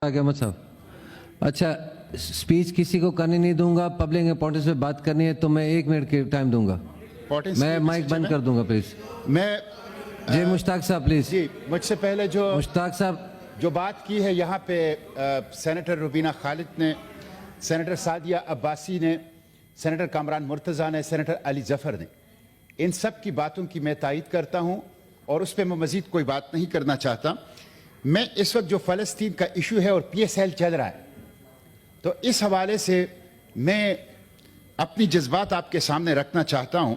अहमद साहब, अच्छा स्पीच किसी को करने नहीं दूंगा, पब्लिक इंपॉर्टेंस पे बात करनी है तो मैं 1 मिनट के टाइम दूंगा। मैं माइक बंद कर दूंगा प्लीज। मैं जी मुश्ताक साहब प्लीज। जी मुझसे पहले जो मुश्ताक साहब जो बात की है यहाँ पे सेनेटर रुबीना खालिद ने, सेनेटर सादिया अब्बासी ने, सेनेटर कामरान मुर्तज़ा ने, सेनेटर अली जफ़र ने, इन सब की बातों की मैं तायद करता हूँ और उस पर मैं मज़ीद कोई बात नहीं करना चाहता। मैं इस वक्त जो फ़लस्तीन का इशू है और PSL चल रहा है, तो इस हवाले से मैं अपनी जज्बात आपके सामने रखना चाहता हूँ।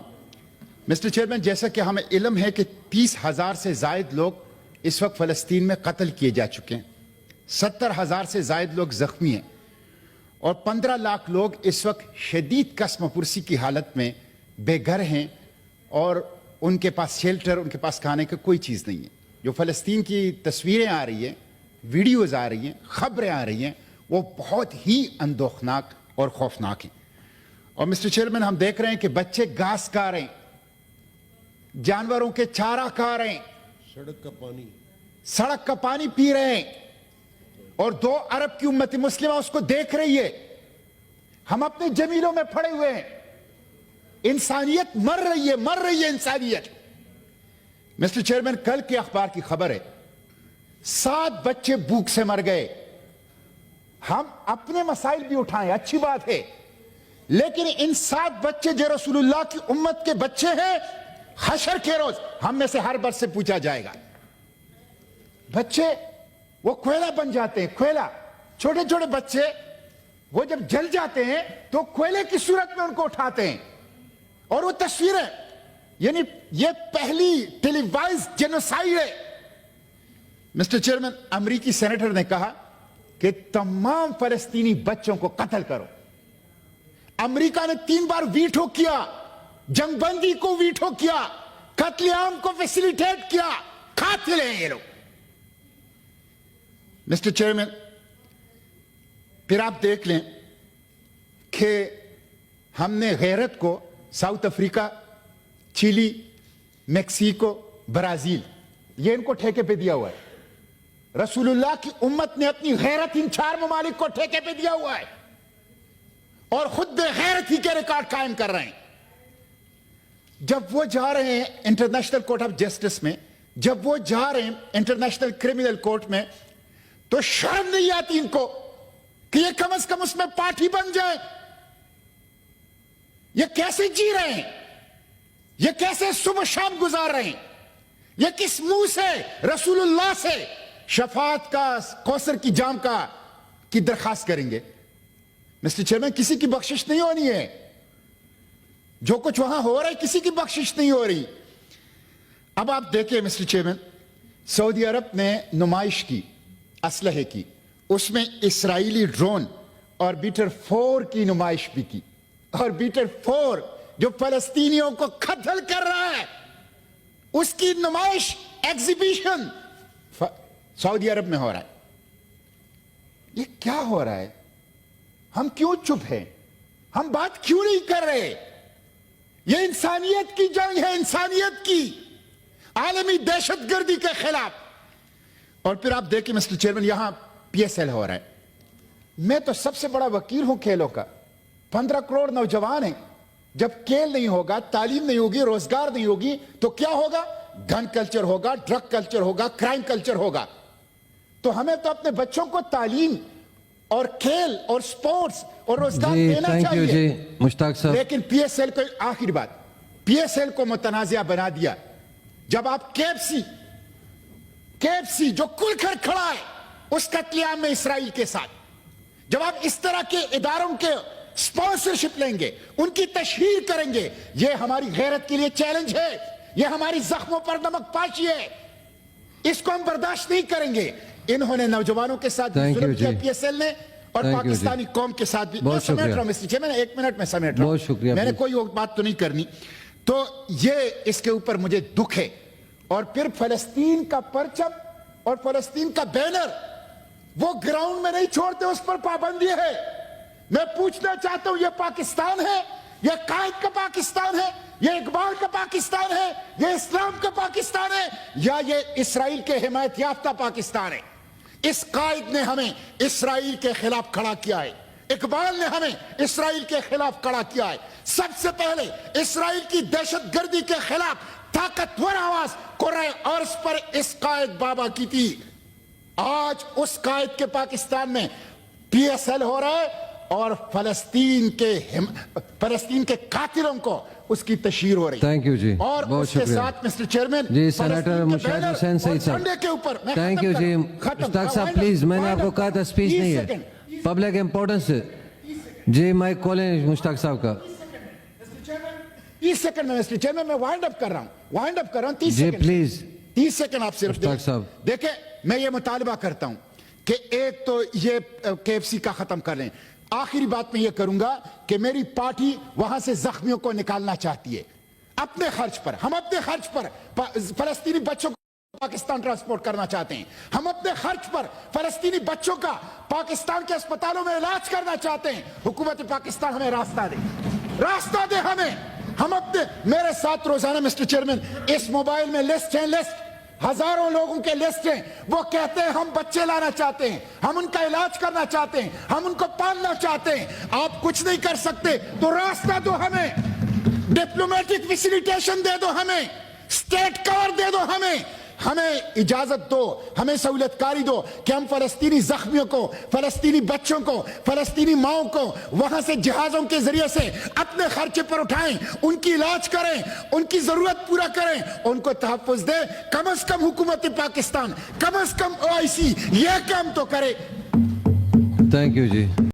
मिस्टर चेयरमैन, जैसा कि हमें इल्म है कि 30,000 से ज़ायद लोग इस वक्त फ़लस्तीन में कत्ल किए जा चुके हैं, 70,000 से ज़ायद लोग ज़ख्मी हैं और 15 लाख लोग इस वक्त शदीद कसम-पुरसी की हालत में बेघर हैं और उनके पास शेल्टर, उनके पास खाने की कोई चीज़ नहीं है। जो फ़लस्तीन की तस्वीरें आ रही हैं, वीडियोज़ आ रही हैं, ख़बरें आ रही हैं, वो बहुत ही अंदोखनाक और खौफनाक हैं। और मिस्टर चेयरमैन, हम देख रहे हैं कि बच्चे घास खा रहे हैं, जानवरों के चारा खा रहे हैं, सड़क का पानी पी रहे हैं और 2 अरब की उम्मत मुस्लिमा उसको देख रही है। हम अपने जमीलों में पड़े हुए हैं, इंसानियत मर रही है इंसानियत। मिस्टर चेयरमैन, कल के अखबार की खबर है 7 बच्चे भूख से मर गए। हम अपने मसाइल भी उठाएं, अच्छी बात है, लेकिन इन 7 बच्चे जो रसूलुल्लाह की उम्मत के बच्चे हैं, हशर के रोज हम में से हर बच्चे से पूछा जाएगा। बच्चे वो कोयला बन जाते हैं, कोयला, छोटे छोटे बच्चे वो जब जल जाते हैं तो कोयले की सूरत में उनको उठाते हैं और वो तस्वीरें, यानी ये पहली टेलीवाइज जेनोसाइड है। मिस्टर चेयरमैन, अमेरिकी सेनेटर ने कहा कि तमाम फलस्तीनी बच्चों को कत्ल करो। अमेरिका ने 3 बार वीटो किया, जंगबंदी को वीटो किया, कत्लेआम को फैसिलिटेट किया। कातिल हैं ये लोग। मिस्टर चेयरमैन, फिर आप देख लें कि हमने गैरत को South Africa, Chile, Mexico, Brazil, ये इनको ठेके पे दिया हुआ है। रसूलुल्लाह की उम्मत ने अपनी गैरत इन 4 ममालिक को ठेके पे दिया हुआ है और खुद बेगैरत ही के रिकॉर्ड कायम कर रहे हैं। जब वो जा रहे हैं इंटरनेशनल कोर्ट ऑफ जस्टिस में, जब वो जा रहे हैं इंटरनेशनल क्रिमिनल कोर्ट में, तो शर्म नहीं आती इनको कि ये कम से कम उसमें पार्टी बन जाए। ये कैसे जी रहे हैं, ये कैसे सुबह शाम गुजार रहे हैं, ये किस मुंह से रसूलुल्लाह से शफात का, कौसर की जाम का की दरखास्त करेंगे। मिस्टर चेयरमैन, किसी की बख्शिश नहीं होनी है। जो कुछ वहां हो रहा है, किसी की बख्शिश नहीं हो रही। अब आप देखिए मिस्टर चेयरमैन, सऊदी अरब ने नुमाइश की असलहे की, उसमें इस्राएली ड्रोन और बीटर 4 की नुमाइश भी की। और बीटर 4 जो फलस्तीनियों को कत्ल कर रहा है, उसकी नुमाइश, एग्जीबिशन सऊदी अरब में हो रहा है। ये क्या हो रहा है? हम क्यों चुप हैं? हम बात क्यों नहीं कर रहे? ये इंसानियत की जंग है, इंसानियत की, आलमी दहशतगर्दी के खिलाफ। और फिर आप देखिए मिस्टर चेयरमैन, यहां PSL हो रहा है। मैं तो सबसे बड़ा वकील हूं खेलों का। 15 करोड़ नौजवान हैं। जब खेल नहीं होगा, तालीम नहीं होगी, रोजगार नहीं होगी, तो क्या होगा? गन कल्चर होगा, ड्रग कल्चर होगा, क्राइम कल्चर होगा। तो हमें तो अपने बच्चों को तालीम और खेल और स्पोर्ट्स और रोजगार देना चाहिए। मुश्ताक साहब, लेकिन PSL को, आखिरी बात, PSL को मुतनाज़िया बना दिया। जब आप KFC जो कुल कर खड़ा है उस कत्लेआम में इसराइल के साथ, जब आप इस तरह के इदारों के स्पॉन्सरशिप लेंगे, उनकी तशहीर करेंगे, ये हमारी गैरत के लिए चैलेंज है, ये हमारी जख्मों पर नमक पाशी है। इसको हम बर्दाश्त नहीं करेंगे। इन्होंने नौजवानों के साथ जुल्म किया PSL ने, और पाकिस्तानी कौम के साथ भी। मैं समेट रहा हूं मिस्टर चेयरमैन, 1 मिनट में समेट रहा हूं, मैंने कोई बात तो नहीं करनी। तो ये इसके ऊपर मुझे दुख है। और फिर फलस्तीन का परचम और फलस्तीन का बैनर वो ग्राउंड में नहीं छोड़ते, उस पर पाबंदी है। मैं पूछना चाहता हूं, ये पाकिस्तान है, ये कायद का पाकिस्तान है, ये इकबाल का पाकिस्तान है, ये इस्लाम का पाकिस्तान है, या ये इसराइल के हिमायत याफ्ता पाकिस्तान है? इस कायद ने हमें इसराइल के खिलाफ खड़ा किया है, इकबाल ने हमें इसराइल के खिलाफ खड़ा किया है। सबसे पहले इसराइल की दहशतगर्दी के खिलाफ ताकतवर आवाज कुर्रे अर्ज पर इस कायद बाबा की थी। आज उस कायद के पाकिस्तान में PSL हो रहा है और फलस्तीन के कातिलों को उसकी तशहीर हो रही है। थैंक यू जी, और बहुत उसके शुक्रिया साथ मिस्टर चेयरमैन जी। सेनेटर मुशाहिद हुसैन सईद साहब, झंडे के ऊपर थैंक यू जी। मुश्ताक साहब प्लीज, मैंने आपको कहा था स्पीच नहीं है, पब्लिक इंपॉर्टेंस है जी। माइक खोलें मुश्ताक साहब का। 30 सेकंड में मिस्टर चेयरमैन मैं वाइंड अप कर रहा हूं 30 जी सेकंड प्लीज। 30 सेकंड आप सिर्फ मुश्ताक साहब। देखें, मैं ये मुतालबा करता हूं कि एक तो ये KFC का खत्म कर लें। आखिरी बात मैं ये करूंगा कि मेरी पार्टी वहां से जख्मियों को निकालना चाहती है अपने खर्च पर। हम अपने खर्च पर फलस्तीनी बच्चों को पाकिस्तान ट्रांसपोर्ट करना चाहते हैं। हम अपने खर्च पर फलस्तीनी बच्चों का पाकिस्तान के अस्पतालों में इलाज करना चाहते हैं। हुकूमत पाकिस्तान हमें रास्ता दे हमें। हम अपने, मेरे साथ रोजाना मिस्टर चेयरमैन इस मोबाइल में लिस्ट हजारों लोगों के लिस्ट हैं। वो कहते हैं हम बच्चे लाना चाहते हैं, हम उनका इलाज करना चाहते हैं, हम उनको पालना चाहते हैं। आप कुछ नहीं कर सकते तो रास्ता दो हमें, डिप्लोमेटिक फैसिलिटेशन दे दो हमें, स्टेट कवर दे दो हमें इजाजत दो, हमें सहूलतकारी दो कि हम फलस्तीनी जख्मियों को, फलस्तीनी बच्चों को, फलस्तीनी माओं को वहां से जहाजों के जरिए से अपने खर्चे पर उठाएं, उनकी इलाज करें, उनकी जरूरत पूरा करें, उनको तहफ्फुज दे। कम से कम हुकूमत पाकिस्तान, कम से कम OIC यह काम तो करे। Thank you ji.